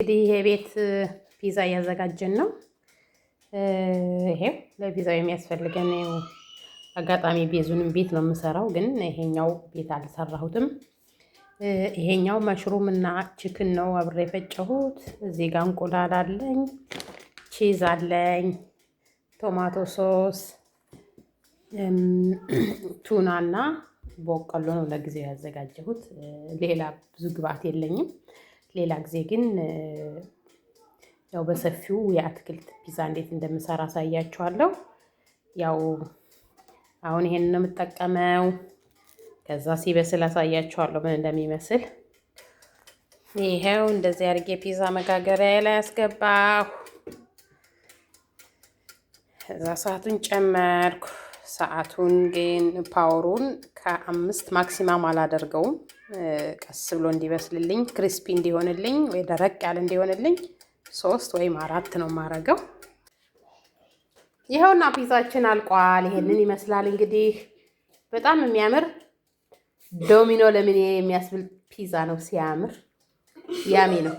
እንግዲህ የቤት ፒዛ እያዘጋጀን ነው። ይሄው ለፒዛው የሚያስፈልገን አጋጣሚ ቤዙንም ቤት ነው የምሰራው፣ ግን ይሄኛው ቤት አልሰራሁትም። ይሄኛው መሽሩም እና ቺክን ነው አብሬ የፈጨሁት። እዚህ ጋር እንቁላል አለኝ፣ ቺዝ አለኝ፣ ቶማቶ ሶስ፣ ቱና እና በቆሎ ነው ለጊዜው ያዘጋጀሁት። ሌላ ብዙ ግብአት የለኝም። ሌላ ጊዜ ግን ያው በሰፊው የአትክልት ፒዛ እንዴት እንደምሰራ አሳያችኋለሁ። ያው አሁን ይሄንን ነው የምጠቀመው። ከዛ ሲበስል አሳያችኋለሁ ምን እንደሚመስል። ይሄው እንደዚህ አድርጌ ፒዛ መጋገሪያ ላይ አስገባሁ። ከዛ ሰዓቱን ጨመርኩ። ሰዓቱን ግን ፓወሩን ከ5 ማክሲማም አላደርገውም። ቀስ ብሎ እንዲበስልልኝ ክሪስፒ እንዲሆንልኝ ወይ ደረቅ ያለ እንዲሆንልኝ 3 ወይም 4 ነው የማደርገው። ይኸውና ፒዛችን አልቋል። ይሄንን ይመስላል እንግዲህ። በጣም የሚያምር ዶሚኖ ለምን የሚያስብል ፒዛ ነው። ሲያምር ያሚ ነው።